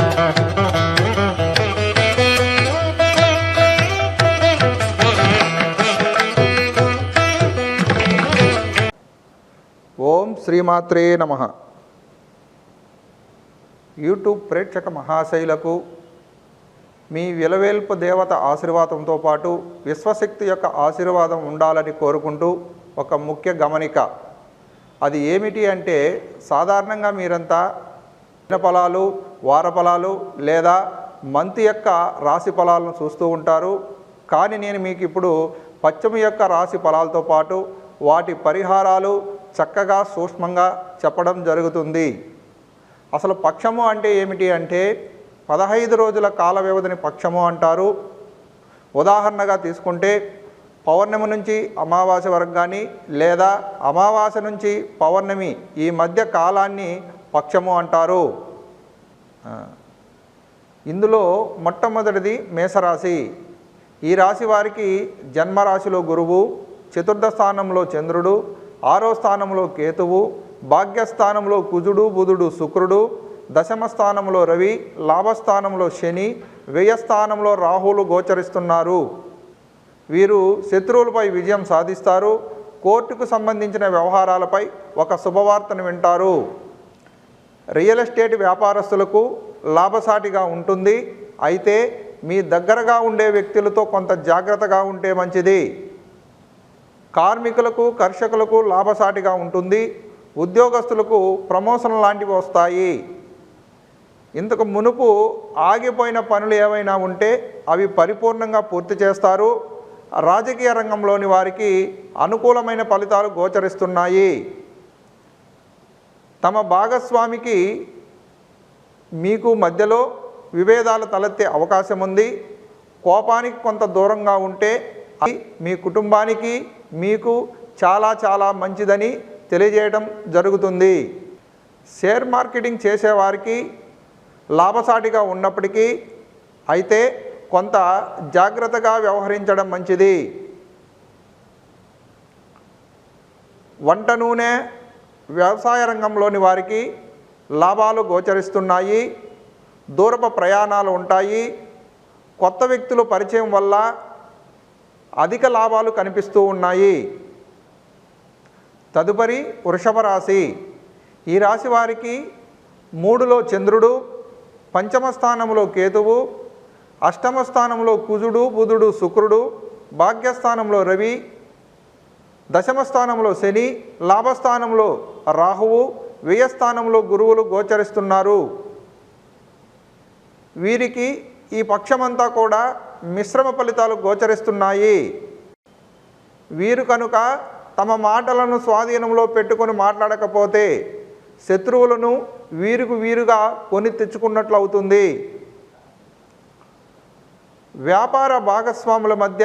ఓం శ్రీమాత్రే నమః. యూట్యూబ్ ప్రేక్షక మహాశైలకు మీ విలవేల్పు దేవత ఆశీర్వాదంతో పాటు విశ్వశక్తి యొక్క ఆశీర్వాదం ఉండాలని కోరుకుంటూ ఒక ముఖ్య గమనిక. అది ఏమిటి అంటే, సాధారణంగా మీరంతా దినఫలాలు, వారఫలాలు లేదా మంత్ యొక్క రాశి ఫలాలను చూస్తూ ఉంటారు. కానీ నేను మీకు ఇప్పుడు పచ్చమి యొక్క రాశి ఫలాలతో పాటు వాటి పరిహారాలు చక్కగా సూక్ష్మంగా చెప్పడం జరుగుతుంది. అసలు పక్షము అంటే ఏమిటి అంటే 15 రోజుల కాల వ్యవధిని పక్షము అంటారు. ఉదాహరణగా తీసుకుంటే పౌర్ణమి నుంచి అమావాస్య వరకు కానీ లేదా అమావాస్య నుంచి పౌర్ణమి ఈ మధ్య కాలాన్ని పక్షము అంటారు. ఇందులో మొట్టమొదటిది మేషరాశి. ఈ రాశి వారికి జన్మరాశిలో గురువు, చతుర్థ స్థానంలో చంద్రుడు, 6వ స్థానంలో కేతువు, భాగ్యస్థానంలో కుజుడు, బుధుడు, శుక్రుడు, దశమ స్థానంలో రవి, లాభస్థానంలో శని, వ్యయస్థానంలో రాహువులు గోచరిస్తున్నారు. వీరు శత్రువులపై విజయం సాధిస్తారు. కోర్టుకు సంబంధించిన వ్యవహారాలపై ఒక శుభవార్తను వింటారు. రియల్ ఎస్టేట్ వ్యాపారస్తులకు లాభసాటిగా ఉంటుంది. అయితే మీ దగ్గరగా ఉండే వ్యక్తులతో కొంత జాగ్రత్తగా ఉంటే మంచిది. కార్మికులకు, కర్షకులకు లాభసాటిగా ఉంటుంది. ఉద్యోగస్తులకు ప్రమోషన్ లాంటివి వస్తాయి. ఇంతకు మునుపు ఆగిపోయిన పనులు ఏవైనా ఉంటే అవి పరిపూర్ణంగా పూర్తి చేస్తారు. రాజకీయ రంగంలోని వారికి అనుకూలమైన ఫలితాలు గోచరిస్తున్నాయి. తమ భాగస్వామికి మీకు మధ్యలో విభేదాలు తలెత్తే అవకాశం ఉంది. కోపానికి కొంత దూరంగా ఉంటే అది మీ కుటుంబానికి మీకు చాలా మంచిదని తెలియజేయడం జరుగుతుంది. షేర్ మార్కెటింగ్ చేసేవారికి లాభసాటిగా ఉన్నప్పటికీ అయితే కొంత జాగ్రత్తగా వ్యవహరించడం మంచిది. వంట నూనె, వ్యవసాయ రంగంలోని వారికి లాభాలు గోచరిస్తున్నాయి. దూరపు ప్రయాణాలు ఉంటాయి. కొత్త వ్యక్తులు పరిచయం వల్ల అధిక లాభాలు కనిపిస్తూ ఉన్నాయి. తదుపరి వృషభ రాశి. ఈ రాశి వారికి 3లో చంద్రుడు, పంచమ స్థానంలో కేతువు, అష్టమ స్థానంలో కుజుడు, బుధుడు, శుక్రుడు, భాగ్యస్థానంలో రవి, దశమ స్థానంలో శని, లాభస్థానంలో రాహువు, వ్యయస్థానంలో గురువులు గోచరిస్తున్నారు. వీరికి ఈ పక్షమంతా కూడా మిశ్రమ ఫలితాలు గోచరిస్తున్నాయి. వీరు కనుక తమ మాటలను స్వాధీనంలో పెట్టుకొని మాట్లాడకపోతే శత్రువులను వీరుగా కొని తెచ్చుకున్నట్లు అవుతుంది. వ్యాపార భాగస్వాముల మధ్య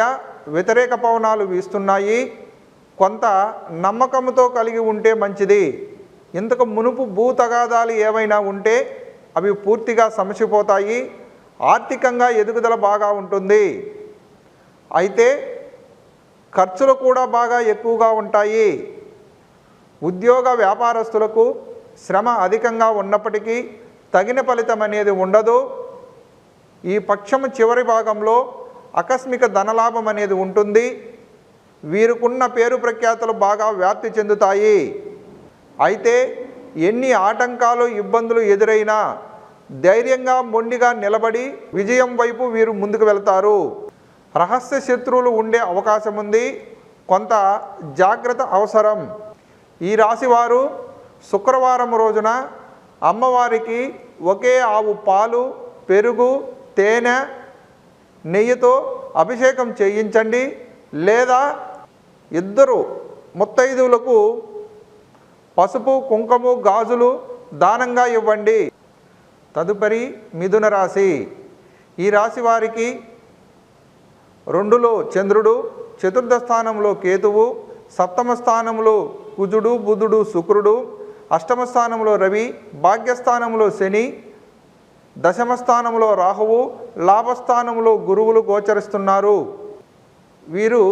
వ్యతిరేక పవనాలు వీస్తున్నాయి. కొంత నమ్మకంతో కలిగి ఉంటే మంచిది. ఇంతకు మునుపు భూ తగాదాలు ఏవైనా ఉంటే అవి పూర్తిగా సమసిపోతాయి. ఆర్థికంగా ఎదుగుదల బాగా ఉంటుంది. అయితే ఖర్చులు కూడా బాగా ఎక్కువగా ఉంటాయి. ఉద్యోగ వ్యాపారస్తులకు శ్రమ అధికంగా ఉన్నప్పటికీ తగిన ఫలితం అనేది ఉండదు. ఈ పక్షము చివరి భాగంలో ఆకస్మిక ధనలాభం అనేది ఉంటుంది. వీరుకున్న పేరు ప్రఖ్యాతులు బాగా వ్యాప్తి చెందుతాయి. అయితే ఎన్ని ఆటంకాలు, ఇబ్బందులు ఎదురైనా ధైర్యంగా మొండిగా నిలబడి విజయం వైపు వీరు ముందుకు వెళ్తారు. రహస్య శత్రువులు ఉండే అవకాశం ఉంది. కొంత జాగ్రత్త అవసరం. ఈ రాశివారు శుక్రవారం రోజున అమ్మవారికి ఒకే ఆవు పాలు, పెరుగు, తేనె, నెయ్యితో అభిషేకం చేయించండి. లేదా 2 ముత్తైదువులకు పసుపు, కుంకుమ, గాజులు దానంగా ఇవ్వండి. తదుపరి మిథున రాశి. ఈ రాశి వారికి 2లో చంద్రుడు, చతుర్థ స్థానంలో కేతువు, సప్తమ స్థానంలో కుజుడు, బుధుడు, శుక్రుడు, అష్టమ స్థానంలో రవి, భాగ్యస్థానంలో శని, దశమ స్థానంలో రాహువు, లాభస్థానంలో గురువులు గోచరిస్తున్నారు. వీరు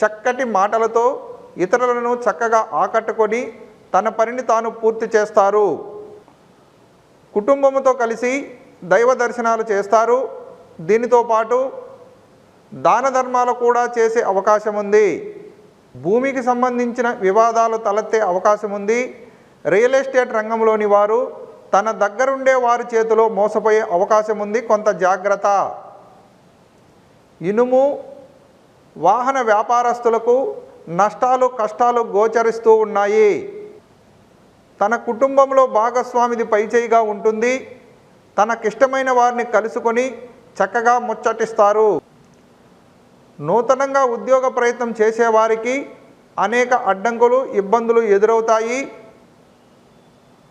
చక్కటి మాటలతో ఇతరులను చక్కగా ఆకట్టుకొని తన పనిని తాను పూర్తి చేస్తారు. కుటుంబంతో కలిసి దైవ దర్శనాలు చేస్తారు. దీనితో పాటు దాన ధర్మాలు కూడా చేసే అవకాశం ఉంది. భూమికి సంబంధించిన వివాదాలు తలెత్తే అవకాశం ఉంది. రియల్ ఎస్టేట్ రంగంలోని వారు తన దగ్గరుండే వారి చేతిలో మోసపోయే అవకాశం ఉంది, కొంత జాగ్రత్త. ఇనుము వాహన వ్యాపారస్తులకు నష్టాలు కష్టాలు గోచరిస్తూ ఉన్నాయి. తన కుటుంబంలో భాగస్వామిది పైచేయిగా ఉంటుంది. తనకిష్టమైన వారిని కలుసుకొని చక్కగా ముచ్చటిస్తారు. నూతనంగా ఉద్యోగ ప్రయత్నం చేసేవారికి అనేక అడ్డంకులు ఇబ్బందులు ఎదురవుతాయి.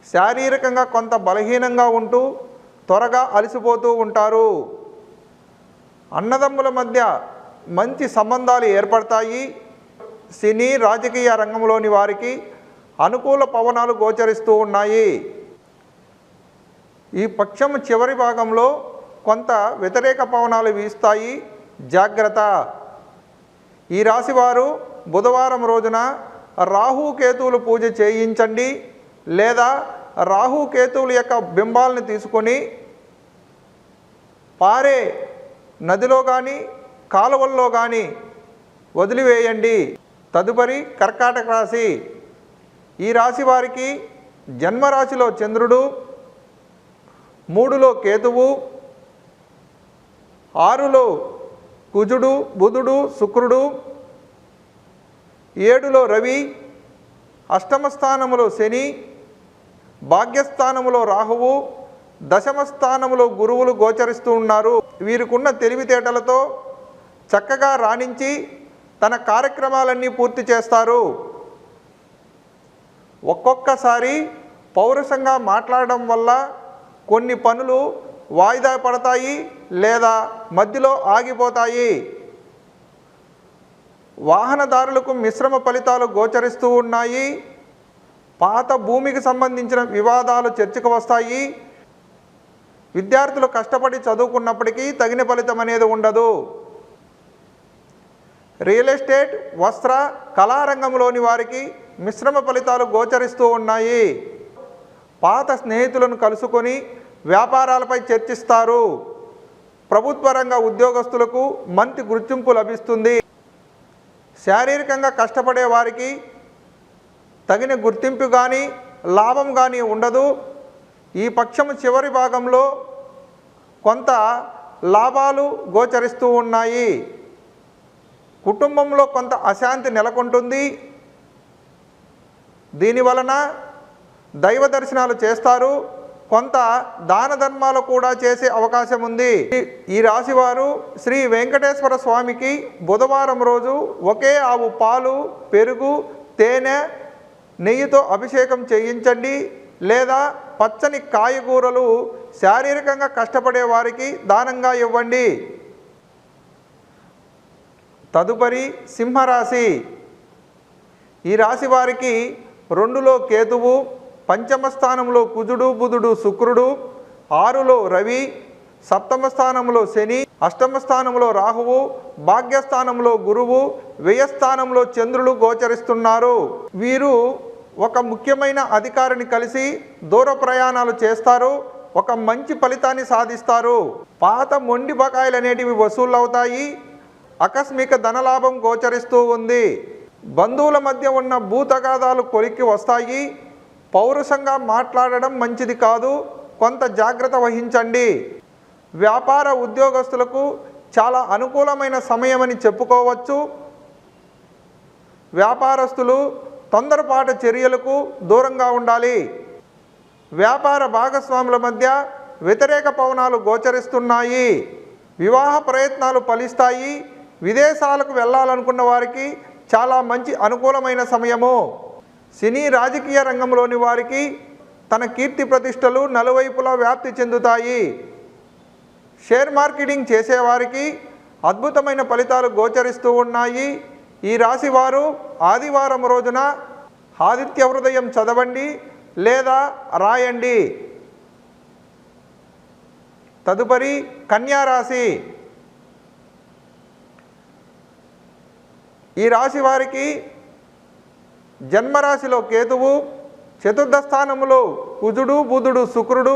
శారీరకంగా కొంత బలహీనంగా ఉంటూ త్వరగా అలసిపోతూ ఉంటారు. అన్నదమ్ముల మధ్య మంచి సంబంధాలు ఏర్పడతాయి. సినీ రాజకీయ రంగంలోని వారికి అనుకూల పవనాలు గోచరిస్తూ ఉన్నాయి. ఈ పక్షం చివరి భాగంలో కొంత వ్యతిరేక పవనాలు వీస్తాయి, జాగ్రత్త. ఈ రాశివారు బుధవారం రోజున రాహుకేతువులు పూజ చేయించండి, లేదా రాహుకేతువుల యొక్క బింబాలను తీసుకొని పారే నదిలో కానీ కాలువల్లో కానీ వదిలివేయండి. తదుపరి కర్కాటక రాశి. ఈ రాశి వారికి జన్మరాశిలో చంద్రుడు, 3లో కేతువు, 6లో కుజుడు బుధుడు శుక్రుడు, 7లో రవి, అష్టమ స్థానములో శని, భాగ్యస్థానములో రాహువు, దశమ స్థానములో గురువులు గోచరిస్తూ ఉన్నారు. వీరికున్న తెలివితేటలతో చక్కగా రాణించి తన కార్యక్రమాలన్నీ పూర్తి చేస్తారు. ఒక్కొక్కసారి పౌరుషంగా మాట్లాడడం వల్ల కొన్ని పనులు వాయిదా పడతాయి లేదా మధ్యలో ఆగిపోతాయి. వాహనదారులకు మిశ్రమ ఫలితాలు గోచరిస్తూ ఉన్నాయి. పాత భూమికి సంబంధించిన వివాదాలు చర్చకు వస్తాయి. విద్యార్థులు కష్టపడి చదువుకున్నప్పటికీ తగిన ఫలితం అనేది ఉండదు. రియల్ ఎస్టేట్ వస్త్ర కళారంగంలోని వారికి మిశ్రమ ఫలితాలు గోచరిస్తూ ఉన్నాయి. పాత స్నేహితులను కలుసుకొని వ్యాపారాలపై చర్చిస్తారు. ప్రభుత్వ రంగ ఉద్యోగస్తులకు మంచి గుర్తింపు లభిస్తుంది. శారీరకంగా కష్టపడే వారికి తగిన గుర్తింపు కానీ లాభం కానీ ఉండదు. ఈ పక్షం చివరి భాగంలో కొంత లాభాలు గోచరిస్తూ ఉన్నాయి. కుటుంబంలో కొంత అశాంతి నెలకొంటుంది. దీనివలన దైవ దర్శనాలు చేస్తారు. కొంత దాన ధర్మాలు కూడా చేసే అవకాశం ఉంది. ఈ రాశివారు శ్రీ వెంకటేశ్వర స్వామికి బుధవారం రోజు ఒకే ఆవు పాలు, పెరుగు, తేనె, నెయ్యితో అభిషేకం చేయించండి, లేదా పచ్చని కాయగూరలు శారీరకంగా కష్టపడే వారికి దానంగా ఇవ్వండి. తదుపరి సింహరాశి. ఈ రాశి వారికి 2లో కేతువు, పంచమ స్థానంలో కుజుడు బుధుడు శుక్రుడు, 6లో రవి, సప్తమ స్థానంలో శని, అష్టమ స్థానంలో రాహువు, భాగ్యస్థానంలో గురువు, వ్యయస్థానంలో చంద్రుడు గోచరిస్తున్నారు. వీరు ఒక ముఖ్యమైన అధికారిని కలిసి దూర ప్రయాణాలు చేస్తారు. ఒక మంచి ఫలితాన్ని సాధిస్తారు. పాత మొండి బకాయిలు అనేటివి వసూలవుతాయి. ఆకస్మిక ధనలాభం గోచరిస్తూ ఉంది. బంధువుల మధ్య ఉన్న భూతగాదాలు కొలిక్కి వస్తాయి. పౌరుషంగా మాట్లాడడం మంచిది కాదు, కొంత జాగ్రత్త వహించండి. వ్యాపార ఉద్యోగస్తులకు చాలా అనుకూలమైన సమయమని చెప్పుకోవచ్చు. వ్యాపారస్తులు తొందరపాటు చర్యలకు దూరంగా ఉండాలి. వ్యాపార భాగస్వాముల మధ్య వ్యతిరేక పవనాలు గోచరిస్తున్నాయి. వివాహ ప్రయత్నాలు ఫలిస్తాయి. విదేశాలకు వెళ్ళాలనుకున్న వారికి చాలా మంచి అనుకూలమైన సమయము. సినీ రాజకీయ రంగంలోని వారికి తన కీర్తి ప్రతిష్టలు నలువైపులా వ్యాప్తి చెందుతాయి. షేర్ మార్కెటింగ్ చేసేవారికి అద్భుతమైన ఫలితాలు గోచరిస్తూ ఉన్నాయి. ఈ రాశి వారు ఆదివారం రోజున ఆదిత్య హృదయం చదవండి లేదా రాయండి. తదుపరి కన్యా రాశి. ఈ రాశి వారికి జన్మరాశిలో కేతువు, చతుర్థ స్థానములో కుజుడు బుధుడు శుక్రుడు,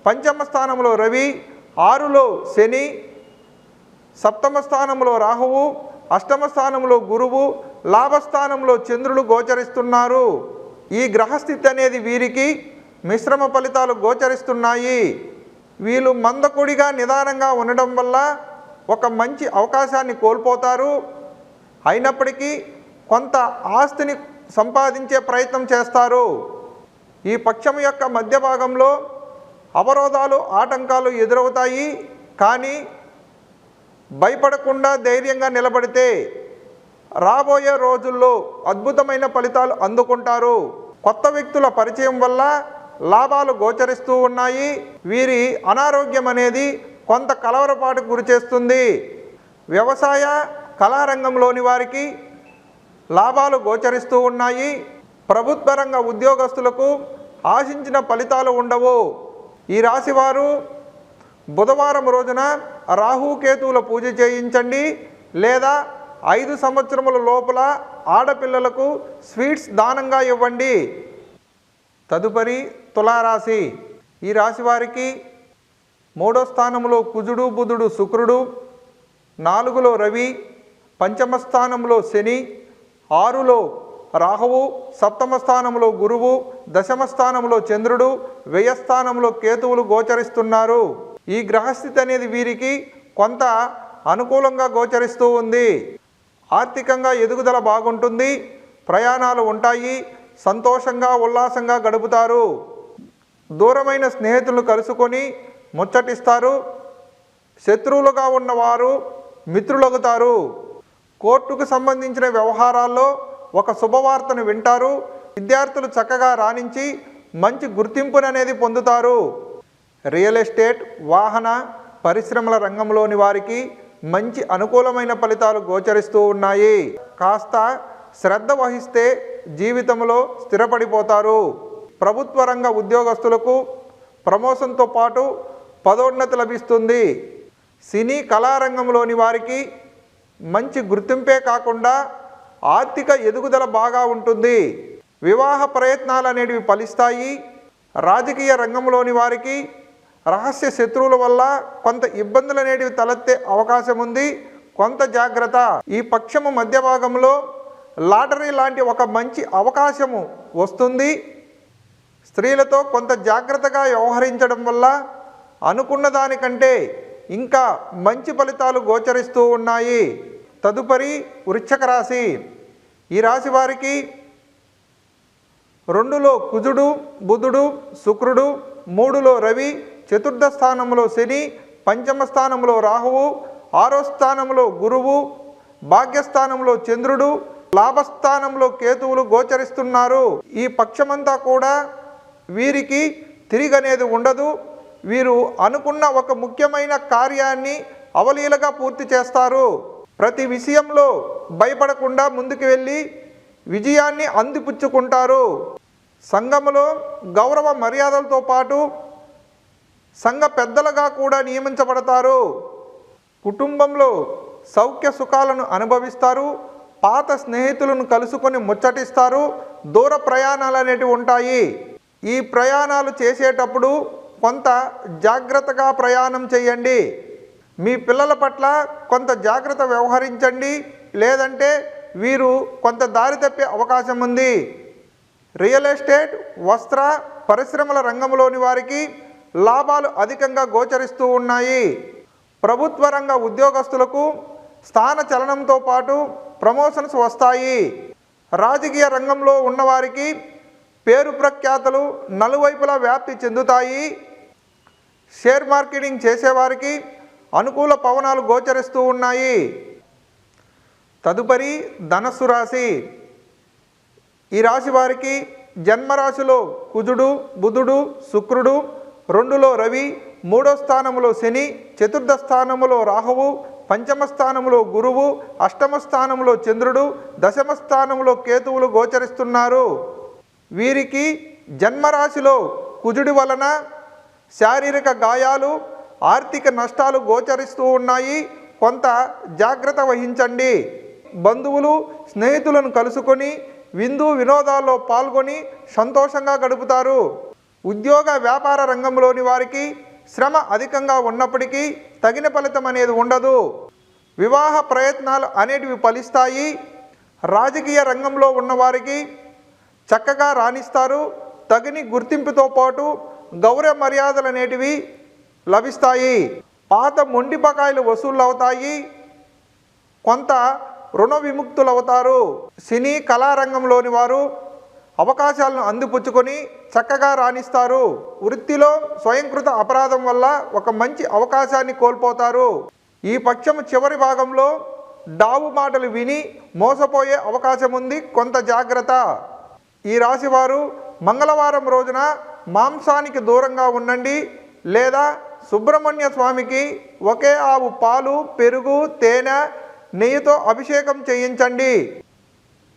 పంచమ స్థానంలో రవి, 6లో శని, సప్తమ స్థానంలో రాహువు, అష్టమ స్థానంలో గురువు, లాభస్థానంలో చంద్రుడు గోచరిస్తున్నారు. ఈ గ్రహస్థితి అనేది వీరికి మిశ్రమ ఫలితాలు గోచరిస్తున్నాయి. వీళ్ళు మందకొడిగా నిదానంగా ఉండడం వల్ల ఒక మంచి అవకాశాన్ని కోల్పోతారు. అయినప్పటికీ కొంత ఆస్తిని సంపాదించే ప్రయత్నం చేస్తారు. ఈ పక్షం యొక్క మధ్య భాగంలో అవరోధాలు, ఆటంకాలు ఎదురవుతాయి. కానీ భయపడకుండా ధైర్యంగా నిలబడితే రాబోయే రోజుల్లో అద్భుతమైన ఫలితాలు అందుకుంటారు. కొత్త వ్యక్తుల పరిచయం వల్ల లాభాలు గోచరిస్తూ ఉన్నాయి. వీరి అనారోగ్యం అనేది కొంత కలవరపాటుకు గురిచేస్తుంది. వ్యవసాయ కళారంగంలోని వారికి లాభాలు గోచరిస్తూ ఉన్నాయి. ప్రభుత్వ రంగ ఉద్యోగస్తులకు ఆశించిన ఫలితాలు ఉండవు. ఈ రాశివారు బుధవారం రోజున రాహుకేతువుల పూజ చేయించండి, లేదా 5 సంవత్సరముల లోపల ఆడపిల్లలకు స్వీట్స్ దానంగా ఇవ్వండి. తదుపరి తులారాశి. ఈ రాశి వారికి 3వ స్థానంలో కుజుడు, బుధుడు, శుక్రుడు, 4లో రవి, పంచమ స్థానంలో శని, 6లో రాహువు, సప్తమ స్థానంలో గురువు, దశమ స్థానంలో చంద్రుడు, వ్యయ స్థానంలో కేతువులు గోచరిస్తున్నారు. ఈ గ్రహస్థితి అనేది వీరికి కొంత అనుకూలంగా గోచరిస్తూ ఉంది. ఆర్థికంగా ఎదుగుదల బాగుంటుంది. ప్రయాణాలు ఉంటాయి. సంతోషంగా ఉల్లాసంగా గడుపుతారు. దూరమైన స్నేహితులను కలుసుకొని ముచ్చటిస్తారు. శత్రువులుగా ఉన్నవారు మిత్రులవుతారు. కోర్టుకు సంబంధించిన వ్యవహారాల్లో ఒక శుభవార్తను వింటారు. విద్యార్థులు చక్కగా రాణించి మంచి గుర్తింపుననేది పొందుతారు. రియల్ ఎస్టేట్, వాహన పరిశ్రమల రంగంలోని వారికి మంచి అనుకూలమైన ఫలితాలు గోచరిస్తూ ఉన్నాయి. కాస్త శ్రద్ధ వహిస్తే జీవితంలో స్థిరపడిపోతారు. ప్రభుత్వ రంగ ఉద్యోగస్తులకు ప్రమోషన్తో పాటు పదోన్నతి లభిస్తుంది. సినీ కళారంగంలోని వారికి మంచి గుర్తింపే కాకుండా ఆర్థిక ఎదుగుదల బాగా ఉంటుంది. వివాహ ప్రయత్నాలు అనేటివి ఫలిస్తాయి. రాజకీయ రంగంలోని వారికి రహస్య శత్రువుల వల్ల కొంత ఇబ్బందులు అనేటివి తలెత్తే అవకాశం ఉంది. కొంత జాగ్రత్త. ఈ పక్షము మధ్య భాగంలో లాటరీ లాంటి ఒక మంచి అవకాశము వస్తుంది. స్త్రీలతో కొంత జాగ్రత్తగా వ్యవహరించడం వల్ల అనుకున్న దానికంటే ఇంకా మంచి ఫలితాలు గోచరిస్తూ ఉన్నాయి. తదుపరి వృశ్చిక రాశి. ఈ రాశి వారికి 2లో కుజుడు, బుధుడు, శుక్రుడు, 3లో రవి, చతుర్థ స్థానంలో శని, పంచమ స్థానంలో రాహువు, 6వ స్థానంలో గురువు, భాగ్యస్థానంలో చంద్రుడు, లాభస్థానంలో కేతువులు గోచరిస్తున్నారు. ఈ పక్షమంతా కూడా వీరికి తిరిగనేది ఉండదు. వీరు అనుకున్న ఒక ముఖ్యమైన కార్యాన్ని అవలీలగా పూర్తి చేస్తారు. ప్రతి విషయంలో భయపడకుండా ముందుకు వెళ్ళి విజయాన్ని అందిపుచ్చుకుంటారు. సంఘములో గౌరవ మర్యాదలతో పాటు సంఘ పెద్దలుగా కూడా నియమించబడతారు. కుటుంబంలో సౌఖ్య సుఖాలను అనుభవిస్తారు. పాత స్నేహితులను కలుసుకొని ముచ్చటిస్తారు. దూర ప్రయాణాలు అనేటివి ఉంటాయి. ఈ ప్రయాణాలు చేసేటప్పుడు కొంత జాగ్రత్తగా ప్రయాణం చేయండి. మీ పిల్లల పట్ల కొంత జాగ్రత్త వ్యవహరించండి, లేదంటే వీరు కొంత దారి తప్పే అవకాశం ఉంది. రియల్ ఎస్టేట్, వస్త్ర పరిశ్రమల రంగంలోని వారికి లాభాలు అధికంగా గోచరిస్తూ ఉన్నాయి. ప్రభుత్వ రంగ ఉద్యోగస్తులకు స్థాన చలనంతో పాటు ప్రమోషన్స్ వస్తాయి. రాజకీయ రంగంలో ఉన్నవారికి పేరు ప్రఖ్యాతలు నలువైపులా వ్యాప్తి చెందుతాయి. షేర్ మార్కెటింగ్ చేసేవారికి అనుకూల పవనాలు గోచరిస్తూ ఉన్నాయి. తదుపరి ధనస్సు రాశి. ఈ రాశి వారికి జన్మరాశిలో కుజుడు, బుధుడు, శుక్రుడు, 2లో రవి, 3వ స్థానంలో శని, చతుర్థ స్థానంలో రాహువు, పంచమ స్థానంలో గురువు, అష్టమ స్థానంలో చంద్రుడు, దశమ స్థానంలో కేతువులు గోచరిస్తున్నారు. వీరికి జన్మరాశిలో కుజుడి వలన శారీరక గాయాలు, ఆర్థిక నష్టాలు గోచరిస్తూ ఉన్నాయి. కొంత జాగ్రత్త వహించండి. బంధువులు, స్నేహితులను కలుసుకొని విందు వినోదాల్లో పాల్గొని సంతోషంగా గడుపుతారు. ఉద్యోగ వ్యాపార రంగంలోని వారికి శ్రమ అధికంగా ఉన్నప్పటికీ తగిన ఫలితం అనేది ఉండదు. వివాహ ప్రయత్నాలు అనేటివి ఫలిస్తాయి. రాజకీయ రంగంలో ఉన్నవారికి చక్కగా రాణిస్తారు. తగిన గుర్తింపుతో పాటు గౌరవ మర్యాదలు అనేటివి లభిస్తాయి. పాత మొండి బకాయిలు వసూళ్ళు అవుతాయి. కొంత రుణ విముక్తులు అవుతారు. సినీ కళారంగంలోని వారు అవకాశాలను అందిపుచ్చుకొని చక్కగా రాణిస్తారు. వృత్తిలో స్వయంకృత అపరాధం వల్ల ఒక మంచి అవకాశాన్ని కోల్పోతారు. ఈ పక్షం చివరి భాగంలో డావు మాటలు విని మోసపోయే అవకాశం ఉంది, కొంత జాగ్రత్త. ఈ రాశివారు మంగళవారం రోజున మాంసానికి దూరంగా ఉండండి, లేదా సుబ్రహ్మణ్య స్వామికి ఒకే ఆవు పాలు, పెరుగు, తేనె, నెయ్యితో అభిషేకం చేయించండి.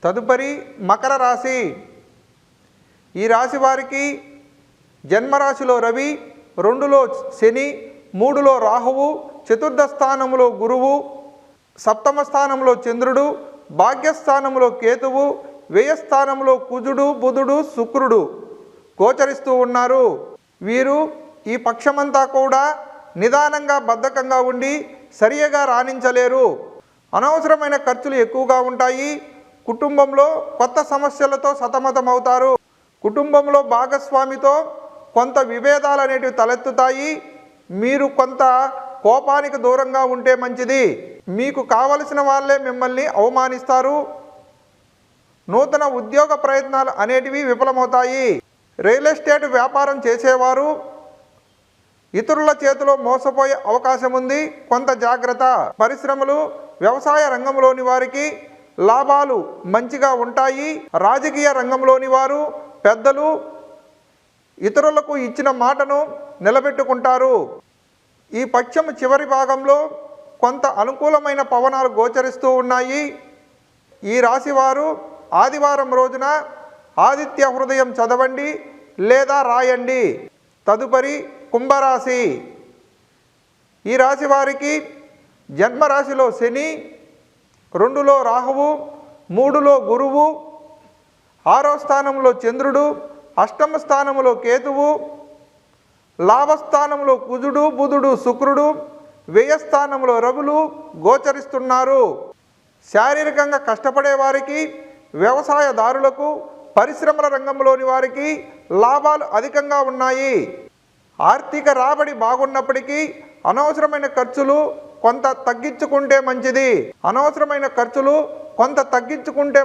తదుపరి మకర రాశి. ఈ రాశి వారికి జన్మరాశిలో రవి, 2లో శని, 3లో రాహువు, చతుర్థ స్థానంలో గురువు, సప్తమ స్థానంలో చంద్రుడు, భాగ్యస్థానంలో కేతువు, వ్యయస్థానంలో కుజుడు, బుధుడు, శుక్రుడు గోచరిస్తూ ఉన్నారు. వీరు ఈ పక్షమంతా కూడా నిదానంగా బద్ధకంగా ఉండి సరిగా రాణించలేరు. అనవసరమైన ఖర్చులు ఎక్కువగా ఉంటాయి. కుటుంబంలో కొత్త సమస్యలతో సతమతమవుతారు. కుటుంబంలో భాగస్వామితో కొంత విభేదాలు అనేటివి తలెత్తుతాయి. మీరు కొంత కోపానికి దూరంగా ఉంటే మంచిది. మీకు కావలసిన వాళ్ళే మిమ్మల్ని అవమానిస్తారు. నూతన ఉద్యోగ ప్రయత్నాలు అనేటివి విఫలమవుతాయి. రియల్ ఎస్టేట్ వ్యాపారం చేసేవారు ఇతరుల చేతిలో మోసపోయే అవకాశం ఉంది, కొంత జాగ్రత్త. పరిశ్రమలు, వ్యవసాయ రంగంలోని వారికి లాభాలు మంచిగా ఉంటాయి. రాజకీయ రంగంలోని వారు పెద్దలు ఇతరులకు ఇచ్చిన మాటను నిలబెట్టుకుంటారు. ఈ పక్షం చివరి భాగంలో కొంత అనుకూలమైన పవనాలు గోచరిస్తూ ఉన్నాయి. ఈ రాశివారు ఆదివారం రోజున ఆదిత్య హృదయం చదవండి లేదా రాయండి. తదుపరి కుంభరాశి. ఈ రాశి వారికి జన్మరాశిలో శని, 2లో రాహువు, 3లో గురువు, 6వ స్థానంలో చంద్రుడు, అష్టమ స్థానంలో కేతువు, లాభస్థానంలో కుజుడు, బుధుడు, శుక్రుడు, వ్యయస్థానంలో రవులు గోచరిస్తున్నారు. శారీరకంగా కష్టపడే వారికి, వ్యవసాయదారులకు, పరిశ్రమల రంగంలోని వారికి లాభాలు అధికంగా ఉన్నాయి. ఆర్థిక రాబడి బాగున్నప్పటికీ అనవసరమైన ఖర్చులు కొంత తగ్గించుకుంటే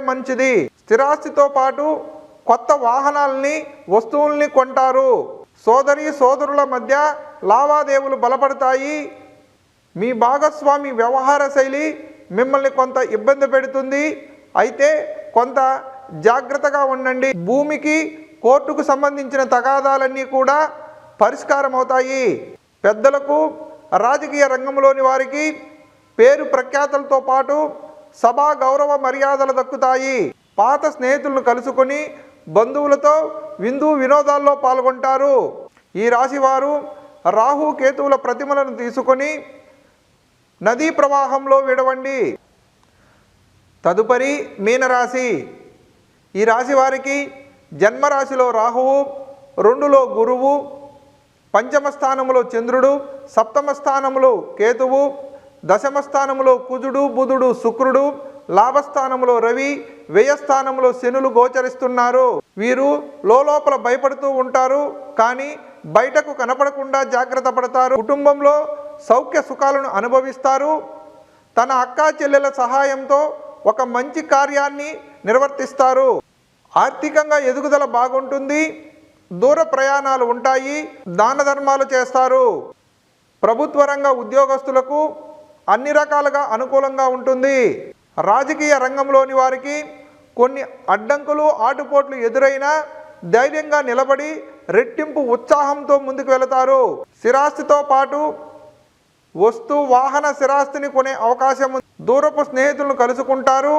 మంచిది. స్థిరాస్తితో పాటు కొత్త వాహనాలని, వస్తువుల్ని కొంటారు. సోదరి సోదరుల మధ్య లావాదేవీలు బలపడతాయి. మీ భాగస్వామి వ్యవహార శైలి మిమ్మల్ని కొంత ఇబ్బంది పెడుతుంది, అయితే కొంత జాగ్రత్తగా ఉండండి. భూమికి, కోర్టుకు సంబంధించిన తగాదాలన్నీ కూడా పరిష్కారం అవుతాయి. పెద్దలకు, రాజకీయ రంగంలోని వారికి పేరు ప్రఖ్యాతులతో పాటు సభా గౌరవ మర్యాదలు దక్కుతాయి. పాత స్నేహితులను కలుసుకొని బంధువులతో విందు వినోదాల్లో పాల్గొంటారు. ఈ రాశివారు రాహు, కేతువుల ప్రతిమలను తీసుకొని నదీ ప్రవాహంలో విడవండి. తదుపరి మీనరాశి. ఈ రాశి వారికి జన్మరాశిలో రాహువు, 2లో గురువు, పంచమ స్థానంలో చంద్రుడు, సప్తమ స్థానంలో కేతువు, దశమ స్థానంలో కుజుడు, బుధుడు, శుక్రుడు, లాభస్థానంలో రవి, వ్యయస్థానంలో శనులు గోచరిస్తున్నారు. వీరు లోపల భయపడుతూ ఉంటారు, కానీ బయటకు కనపడకుండా జాగ్రత్త పడతారు. కుటుంబంలో సౌఖ్య సుఖాలను అనుభవిస్తారు. తన అక్కా చెల్లెల సహాయంతో ఒక మంచి కార్యాన్ని నిర్వర్తిస్తారు. ఆర్థికంగా ఎదుగుదల బాగుంటుంది. దూర ప్రయాణాలు ఉంటాయి. దాన ధర్మాలు చేస్తారు. ప్రభుత్వ రంగ ఉద్యోగస్తులకు అన్ని రకాలుగా అనుకూలంగా ఉంటుంది. రాజకీయ రంగంలోని వారికి కొన్ని అడ్డంకులు, ఆటుపోట్లు ఎదురైనా ధైర్యంగా నిలబడి రెట్టింపు ఉత్సాహంతో ముందుకు వెళతారు. స్థిరాస్తితో పాటు వస్తు వాహన స్థిరాస్తిని కొనే అవకాశం. దూరపు స్నేహితులను కలుసుకుంటారు.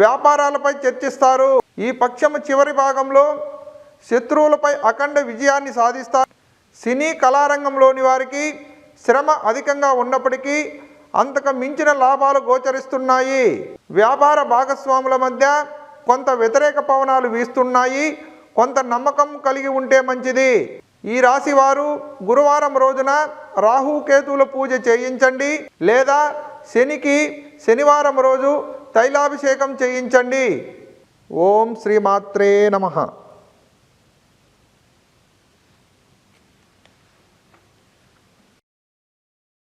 వ్యాపారాలపై చర్చిస్తారు. ఈ పక్షము చివరి భాగంలో శత్రువులపై అఖండ విజయాన్ని సాధిస్తారు. సినీ కళారంగంలోని వారికి శ్రమ అధికంగా ఉన్నప్పటికీ అంతకు మించిన లాభాలు గోచరిస్తున్నాయి. వ్యాపార భాగస్వాముల మధ్య కొంత వ్యతిరేక పవనాలు వీస్తున్నాయి. కొంత నమ్మకం కలిగి ఉంటే మంచిది. ఈ రాశి వారు గురువారం రోజున రాహుకేతువుల పూజ చేయించండి, లేదా శనికి శనివారం రోజు తైలాభిషేకం చేయించండి. ఓం శ్రీమాత్రే నమః.